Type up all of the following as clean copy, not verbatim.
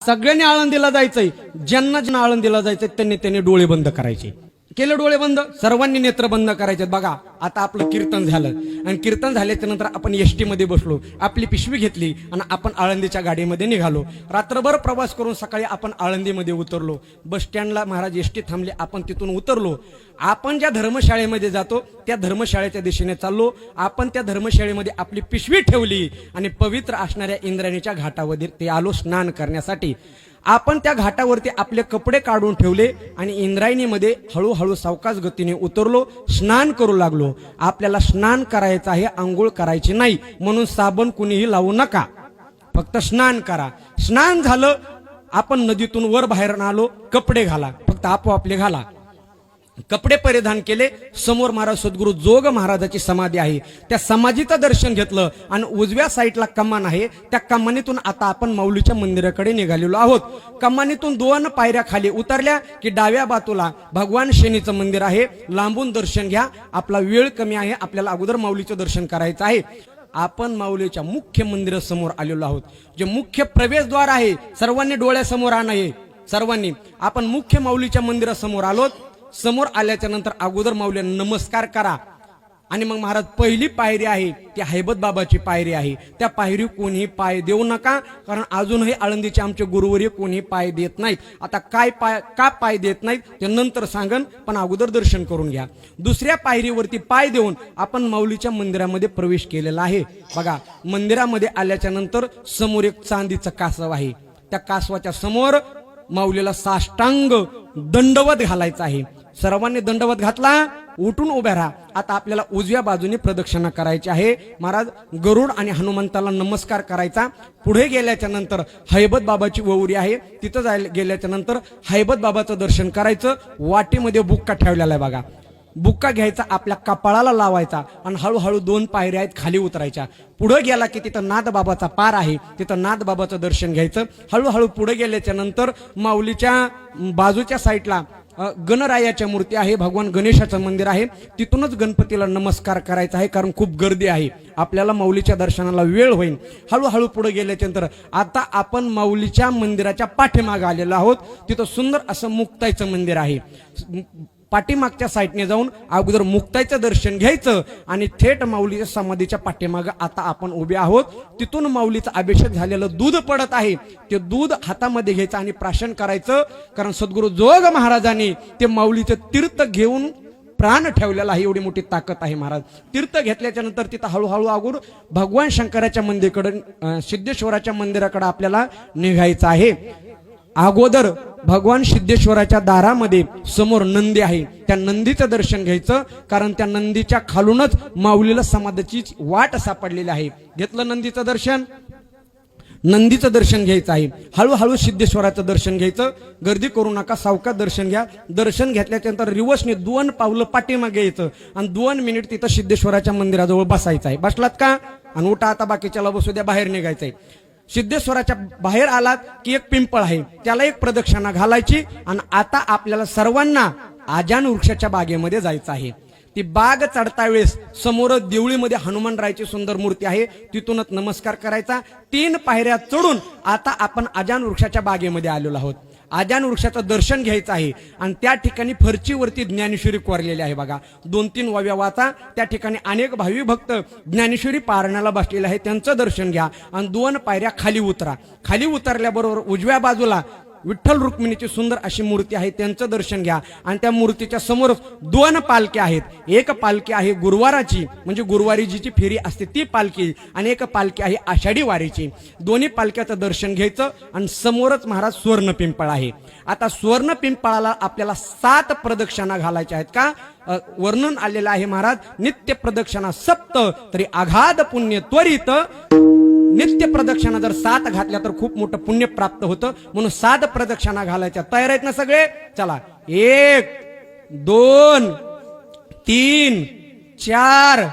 सगळ्यांनी आळंदीला जायचंय, ज्यांना ज्यांना आळंदीला जायचंय त्यांनी डोळे बंद करायचे. केले डोळे बंद, सर्वांनी नेत्र बंद करायचे. बघा आता आपलं कीर्तन झालं आणि कीर्तन झाल्याच्या नंतर आपण एसटी मध्ये बसलो, आपली पिशवी घेतली आणि आपण आळंदीच्या गाडीमध्ये निघालो. रात्रभर प्रवास करून सकाळी आपण आळंदीमध्ये उतरलो. बस स्टँडला महाराज एसटी थांबले, आपण तिथून उतरलो. आपण ज्या धर्मशाळेमध्ये जातो त्या धर्मशाळेच्या दिशेने चाललो. आपण त्या धर्मशाळेमध्ये आपली पिशवी ठेवली आणि पवित्र असणाऱ्या इंद्रायणीच्या घाटावर ते आलो स्नान करण्यासाठी. आपण त्या घाटावरती आपले कपडे काढून ठेवले आणि इंद्रायणीमध्ये हळूहळू सावकाश गतीने उतरलो, स्नान करू लागलो. आपल्याला स्नान करायचं आहे, आंघोळ करायची नाही, म्हणून साबण कुणीही लावू नका, फक्त स्नान करा. स्नान झालं, आपण नदीतून वर बाहेर आलो. कपडे घाला, फक्त आपोआपले घाला. कपडे परिधान केले. समोर महाराज सद्गुरू जोग महाराजाची समाधी आहे, त्या समाधीचं दर्शन घेतलं आणि उजव्या साईडला कमान आहे. त्या कमानीतून आता आपण माऊलीच्या मंदिराकडे निघालेलो आहोत. कमानीतून 2 पायऱ्या खाली उतरल्या की डाव्या बाजूला भगवान शनीचं मंदिर आहे. लांबून दर्शन घ्या, आपला वेळ कमी आहे, आपल्याला अगोदर माऊलीचं दर्शन करायचं आहे. आपण माऊलीच्या मुख्य मंदिरासमोर आलेलो आहोत. जे मुख्य प्रवेशद्वार आहे, सर्वांनी डोळ्यासमोर आणा. सर्वांनी आपण मुख्य माऊलीच्या मंदिरासमोर आलोत. समोर आल्याच्या नंतर अगोदर माऊलींना नमस्कार करा आणि मग महाराज पहिली पायरी आहे ती हैबत बाबाची पायरी आहे. त्या पायरी कोणी पाय देऊ नका, कारण अजूनही आळंदीचे आमचे गुरुवर्य कोणी पाय देत नाहीत. आता का पाय देत नाहीत ते नंतर सांगन, पण अगोदर दर्शन करून घ्या. दुसऱ्या पायरीवरती पाय देऊन आपण माऊलीच्या मंदिरामध्ये प्रवेश केलेला आहे. बघा मंदिरामध्ये आल्याच्या नंतर समोर एक चांदीचं कासव आहे. त्या कासवाच्या समोर माऊलीला साष्टांग दंडवत घालायचा आहे. सर्वांनी दंडवत घातला, उठून उभ्या राहा. आता आपल्याला उजव्या बाजूने प्रदक्षिणा करायची आहे. महाराज गरुड आणि हनुमंताला नमस्कार करायचा. पुढे गेल्याच्या नंतर हैबत बाबाची ववरी आहे, तिथं गेल्याच्या नंतर हैबत बाबाचं दर्शन करायचं. वाटेमध्ये बुक्का ठेवलेला आहे बघा, बुक्का घ्यायचा, आपल्या कपाळाला लावायचा आणि हळूहळू 2 पायऱ्या आहेत खाली उतरायच्या. पुढे गेला की तिथं नाथ बाबाचा पार आहे, तिथं नाथ बाबाचं दर्शन घ्यायचं. हळूहळू पुढे गेल्याच्या नंतर माऊलीच्या बाजूच्या साईडला गणरायाच्या मूर्ती आहे, भगवान गणेशाचं मंदिर आहे. तिथूनच गणपतीला नमस्कार करायचा आहे, कारण खूप गर्दी आहे, आपल्याला माऊलीच्या दर्शनाला वेळ होईल. हळूहळू पुढे गेल्याच्या नंतर आता आपण माऊलीच्या मंदिराच्या पाठीमागे आलेलो आहोत. तिथं सुंदर असं मुक्ताईचं मंदिर आहे. पाठीमागच्या साईडने जाऊन अगोदर मुक्ताईचं दर्शन घ्यायचं आणि थेट माऊलीच्या समाधीच्या पाठीमागे आता आपण उभे आहोत. तिथून माऊलीचं अभिषेक झालेलं दूध पडत आहे, ते दूध हातामध्ये घ्यायचं आणि प्राशन करायचं, कारण सद्गुरू जोग महाराजांनी ते माऊलीचं तीर्थ घेऊन प्राण ठेवलेला आहे. एवढी मोठी ताकद आहे महाराज. तीर्थ घेतल्याच्या नंतर तिथं हळूहळू अगोदर भगवान शंकराच्या मंदिराकडे, सिद्धेश्वराच्या मंदिराकडे आपल्याला निघायचं आहे. अगोदर भगवान सिद्धेश्वराच्या दारामध्ये समोर नंदी आहे, त्या नंदीचं दर्शन घ्यायचं, कारण त्या नंदीच्या खालूनच माऊलीला समाधीची वाट सापडलेली आहे. घेतलं नंदीचं दर्शन, नंदीचं दर्शन घ्यायचं आहे. हळूहळू सिद्धेश्वराचं दर्शन घ्यायचं, गर्दी करू नका, सावकाश दर्शन घ्या. दर्शन घेतल्याच्या नंतर रिवर्सने 2 पावलं पाठीमागे यायचं आणि 2 मिनिट तिथं सिद्धेश्वराच्या मंदिराजवळ बसायचं आहे. बसलात का? आणि उठा आता, बाकीच्याला बसू द्या, बाहेर निघायचंय. सिद्धेश्वराच्या बाहेर आलात की एक पिंपळ आहे, त्याला एक प्रदक्षिणा घालायची आणि आता आपल्याला सर्वांना आजान वृक्षाच्या बागेमध्ये जायचं आहे. ती बाग चढता वेळेस समोर देवळीमध्ये हनुमानरायाची सुंदर मूर्ती आहे, तिथूनच नमस्कार करायचा. 3 पायऱ्या चढून आता आपण आजान वृक्षाच्या बागेमध्ये आलेलो आहोत. आजान वृक्षाचं दर्शन घ्यायचं आहे आणि त्या ठिकाणी फरचीवरती ज्ञानेश्वरी कोरलेली आहे बघा. 2-3 वाव्या वाचा. त्या ठिकाणी अनेक भावी भक्त ज्ञानेश्वरी पारण्याला बसलेले आहे, त्यांचं दर्शन घ्या आणि 2 पायऱ्या खाली उतरा. खाली उतरल्याबरोबर उजव्या बाजूला विठ्ठल रुक्मिणीची सुंदर अशी मूर्ती आहे, त्यांचं दर्शन घ्या. आणि त्या मूर्तीच्या समोर 2 पालख्या आहेत. एक पालखी आहे गुरुवाराची, म्हणजे गुरुवारी जीची फेरी असते ती पालखी, आणि एक पालखी आहे आषाढी वारीची. दोन्ही पालख्याचं दर्शन घ्यायचं आणि समोरच महाराज सुवर्ण पिंपळ आहे. आता सुवर्ण पिंपळाला आपल्याला 7 प्रदक्षिणा घालायच्या आहेत. का? वर्णन आलेलं आहे महाराज, नित्य प्रदक्षिणा 7 तरी आघाद पुण्य त्वरित. नित्य प्रदक्षिणा जर 7 घातल्या तर खूप मोठं पुण्य प्राप्त होतं, म्हणून 7 प्रदक्षिणा घालायच्या. तयार आहेत ना सगळे? चला, 1 2 3 4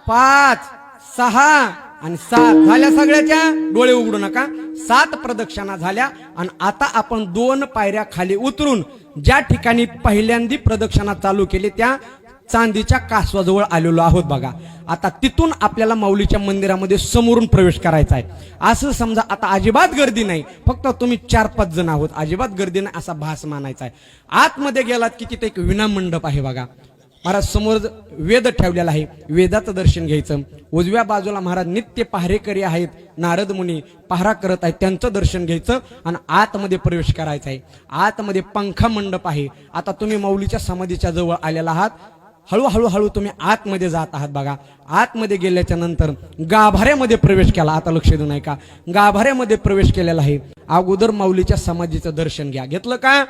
5 6 आणि 7 झाल्या सगळ्याच्या. डोळे उघडू नका. 7 प्रदक्षिणा झाल्या आणि आता आपण 2 पायऱ्या खाली उतरून ज्या ठिकाणी पहिल्यांदा प्रदक्षिणा चालू केली त्या चांदीच्या कासवाजवळ आलेलो आहोत बघा. आता तिथून आपल्याला माऊलीच्या मंदिरामध्ये समोरून प्रवेश करायचा आहे. असं समजा आता अजिबात गर्दी नाही, फक्त तुम्ही 4-5 जण आहोत, अजिबात गर्दी नाही असा भास मानायचा आहे. आतमध्ये गेलात की तिथे एक विना मंडप आहे बघा. महाराज समोर वेद ठेवलेला आहे, वेदाचं दर्शन घ्यायचं. उजव्या बाजूला महाराज नित्य पहारेकरी आहेत, नारद मुनी पहारा करत आहेत, त्यांचं दर्शन घ्यायचं आणि आतमध्ये प्रवेश करायचा आहे. आतमध्ये पंखा मंडप आहे. आता तुम्ही माऊलीच्या समाधीच्या जवळ आलेला आहात. हळूहळू तुम्ही आतमध्ये जात आहात बघा. आतमध्ये गेल्याच्या नंतर गाभाऱ्यामध्ये प्रवेश केला. आता लक्ष देऊ नये का, गाभाऱ्यामध्ये प्रवेश केलेला आहे. अगोदर माऊलीच्या समाधीचं दर्शन घ्या. घेतलं का?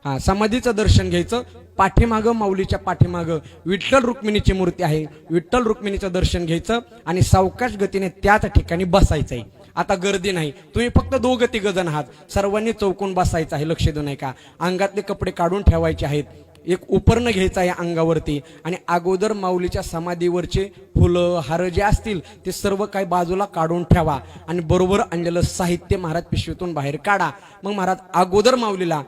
हा, समाधीचं दर्शन घ्यायचं. पाठीमागं माऊलीच्या पाठीमागं विठ्ठल रुक्मिणीची मूर्ती आहे. विठ्ठल रुक्मिणीचं दर्शन घ्यायचं आणि सावकाश गतीने त्याच ठिकाणी बसायचंय. आता गर्दी नाही, तुम्ही फक्त 2-3 आहात. सर्वांनी चौकून बसायचं आहे. लक्ष देऊ नये का, अंगातले कपडे काढून ठेवायचे आहेत. एक उपरणं घ्यायचं आहे अंगावरती आणि अगोदर माऊलीच्या समाधीवरचे फुलं हार जे असतील ते सर्व काही बाजूला काढून ठेवा आणि बरोबर आणलेलं साहित्य महाराज पिशवीतून बाहेर काढा. मग महाराज अगोदर माऊलीला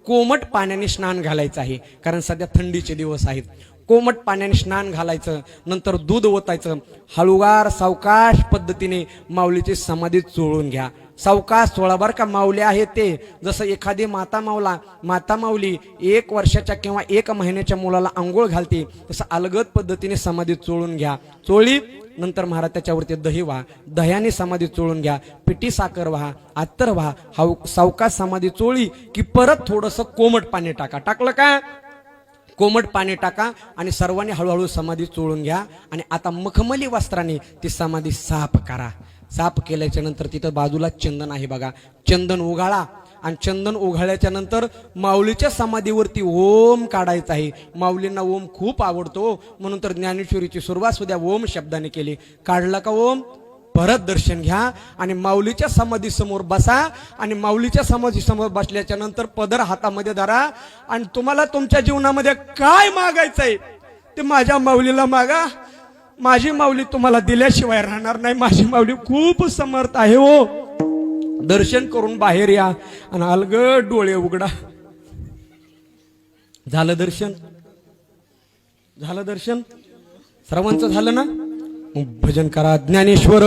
कोमट पाण्याने स्नान घालायचं आहे, कारण सध्या थंडीचे दिवस आहेत. कोमट पाण्याने स्नान घालायचं, नंतर दूध ओतायचं. हळूवार सावकाश पद्धतीने माऊलीची समाधी चोळून घ्या. सावकाश चोळा बरं का. माऊली आहे ते जसं एखादी माता माऊली 1 वर्षाच्या किंवा 1 महिन्याच्या मुलाला आंघोळ घालते, तसं अलगद पद्धतीने समाधी चोळून घ्या. चोळी नंतर महाराज त्याच्यावरती दही व्हा, दह्याने समाधी चोळून घ्या. पिठी साखर व्हा, अत्तर व्हा. सावकाश समाधी चोळी की परत थोडंसं कोमट पाणी टाका. टाकलं का? कोमट पाणी टाका आणि सर्वांनी हळूहळू समाधी चोळून घ्या. आणि आता मखमली वस्त्राने ती समाधी साफ करा. साफ केल्याच्या नंतर तिथं बाजूला चंदन आहे बघा, चंदन उघाळा आणि चंदन उघाळल्याच्या नंतर माऊलीच्या समाधीवरती ओम काढायचा आहे. माऊलींना ओम खूप आवडतो, म्हणून तर ज्ञानेश्वरीची सुरुवात सुद्धा ओम शब्दाने केली. काढला का ओम? परत दर्शन घ्या आणि माऊलीच्या समाधी समोर बसा. आणि माऊलीच्या समाधी समोर बसल्याच्या नंतर पदर हातामध्ये धरा आणि तुम्हाला तुमच्या जीवनामध्ये काय मागायचंय ते माझ्या माऊलीला मागा. माझी माऊली तुम्हाला दिल्याशिवाय राहणार नाही. माझी माऊली खूप समर्थ आहे हो. दर्शन करून बाहेर या आणि अलगद डोळे उघडा. झालं दर्शन? झालं दर्शन? सर्वांचं झालं ना? भजन करा. ज्ञानेश्वर